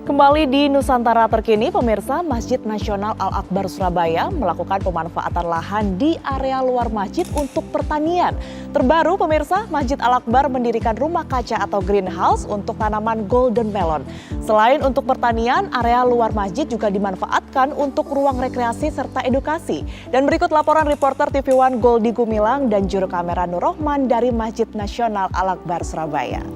Kembali di Nusantara Terkini, pemirsa, Masjid Nasional Al-Akbar Surabaya melakukan pemanfaatan lahan di area luar masjid untuk pertanian. Terbaru, pemirsa, Masjid Al-Akbar mendirikan rumah kaca atau greenhouse untuk tanaman golden melon. Selain untuk pertanian, area luar masjid juga dimanfaatkan untuk ruang rekreasi serta edukasi. Dan berikut laporan reporter TV One Goldi Gumilang dan juru kamera Nur Rohman dari Masjid Nasional Al-Akbar Surabaya.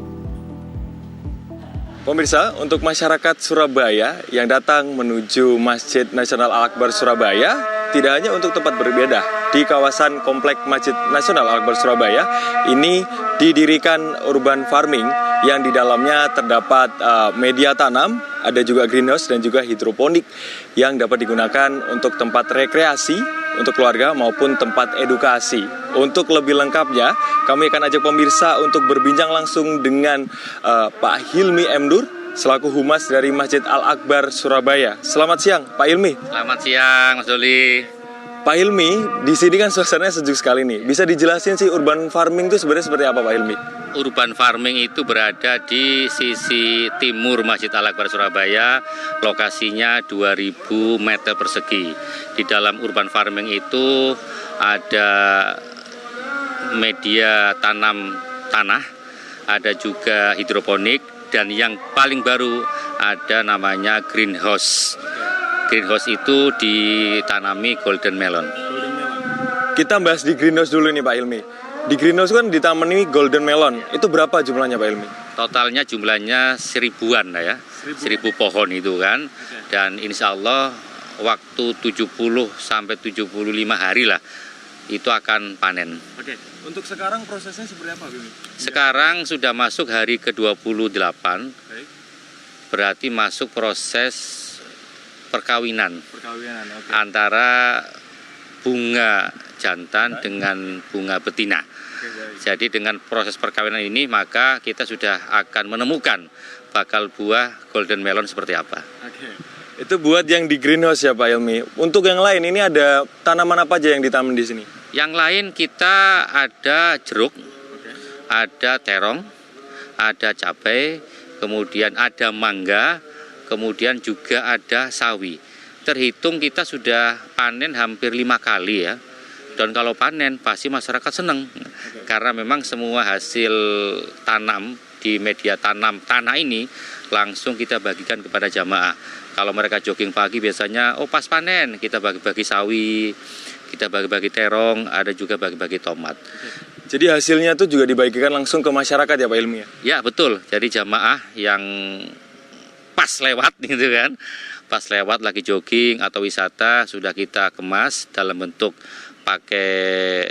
Pemirsa, untuk masyarakat Surabaya yang datang menuju Masjid Nasional Al-Akbar Surabaya, tidak hanya untuk tempat beribadah. Di kawasan Komplek Masjid Nasional Al-Akbar Surabaya, ini didirikan urban farming yang di dalamnya terdapat media tanam, ada juga greenhouse dan juga hidroponik yang dapat digunakan untuk tempat rekreasi, untuk keluarga maupun tempat edukasi. Untuk lebih lengkapnya, kami akan ajak pemirsa untuk berbincang langsung dengan Pak Hilmi M. Nur selaku Humas dari Masjid Al-Akbar Surabaya. Selamat siang, Pak Hilmi. Selamat siang, Mas Doli. Pak Hilmi, di sini kan suasananya sejuk sekali nih. Bisa dijelasin sih urban farming itu sebenarnya seperti apa, Pak Hilmi? Urban farming itu berada di sisi timur Masjid Al-Akbar Surabaya, lokasinya 2000 meter persegi. Di dalam urban farming itu ada media tanam tanah, ada juga hidroponik, dan yang paling baru ada namanya greenhouse. Greenhouse itu ditanami golden melon. Kita bahas di greenhouse dulu nih, Pak Hilmi. Di greenhouse kan ditanami golden melon. Itu berapa jumlahnya, Pak Hilmi? Totalnya jumlahnya 1000-an lah ya. 1000 pohon itu kan. Dan insya Allah waktu 70 sampai 75 hari lah itu akan panen. Oke. Untuk sekarang prosesnya seperti apa, Pak Hilmi? Sekarang sudah masuk hari ke-28. Berarti masuk proses perkawinan. Antara bunga jantan dengan bunga betina. Jadi dengan proses perkawinan ini maka kita sudah akan menemukan bakal buah golden melon seperti apa. Itu buat yang di greenhouse ya, Pak Hilmi. Untuk yang lain ini ada tanaman apa aja yang ditanam di sini? Yang lain kita ada jeruk, ada terong, ada cabai, kemudian ada mangga, kemudian juga ada sawi. Terhitung kita sudah panen hampir 5 kali ya. Dan kalau panen pasti masyarakat senang. Karena memang semua hasil tanam di media tanam tanah ini langsung kita bagikan kepada jamaah. Kalau mereka jogging pagi biasanya pas panen kita bagi-bagi sawi, kita bagi-bagi terong, ada juga bagi-bagi tomat. Jadi hasilnya tuh juga dibagikan langsung ke masyarakat ya, Pak Hilmi ya? Ya betul, jadi jamaah yang pas lewat gitu kan, pas lewat lagi jogging atau wisata sudah kita kemas dalam bentuk pakai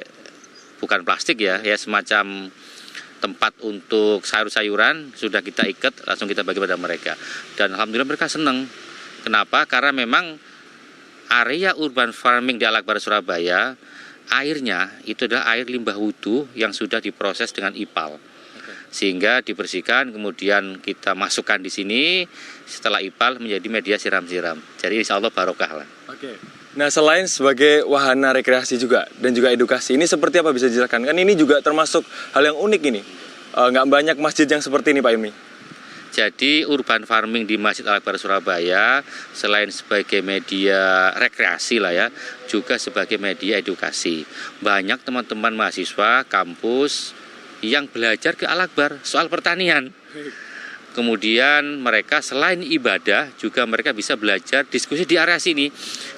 bukan plastik ya semacam tempat untuk sayur-sayuran sudah kita ikat langsung kita bagi pada mereka. Dan alhamdulillah mereka senang. Kenapa? Karena memang area urban farming di Al-Akbar Surabaya airnya itu adalah air limbah wudhu yang sudah diproses dengan IPAL. Sehingga dibersihkan, kemudian kita masukkan di sini, setelah IPAL menjadi media siram-siram. Jadi insya Allah barokah lah. Nah, selain sebagai wahana rekreasi juga dan juga edukasi, ini seperti apa bisa dijelaskan? Kan ini juga termasuk hal yang unik ini. Nggak banyak masjid yang seperti ini, Pak Hilmi. Jadi urban farming di Masjid Al-Akbar Surabaya selain sebagai media rekreasi lah ya, juga sebagai media edukasi. Banyak teman-teman mahasiswa kampus yang belajar ke Al-Akbar soal pertanian. Kemudian mereka selain ibadah juga mereka bisa belajar diskusi di area sini.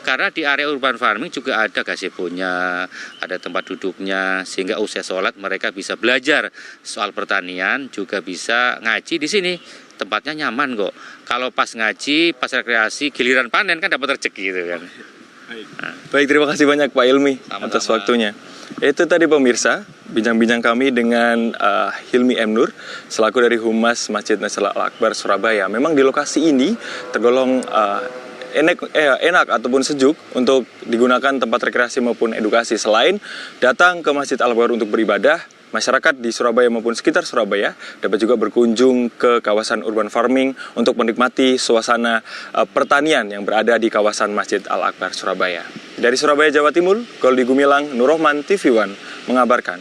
Karena di area urban farming juga ada gazebo-nya, ada tempat duduknya, sehingga usai sholat mereka bisa belajar soal pertanian, juga bisa ngaji di sini. Tempatnya nyaman kok. Kalau pas ngaji, pas rekreasi, giliran panen kan dapat rezeki gitu kan. Baik, terima kasih banyak Pak Hilmi atas waktunya. Itu tadi pemirsa, bincang-bincang kami dengan Hilmi M. Nur selaku dari Humas Masjid Nasional Al-Akbar Surabaya. Memang di lokasi ini tergolong enak ataupun sejuk untuk digunakan tempat rekreasi maupun edukasi. Selain datang ke Masjid Al-Akbar untuk beribadah, masyarakat di Surabaya maupun sekitar Surabaya dapat juga berkunjung ke kawasan urban farming untuk menikmati suasana pertanian yang berada di kawasan Masjid Al-Akbar Surabaya. Dari Surabaya, Jawa Timur, Goldi Gumilang, Nur Rohman, TV One mengabarkan.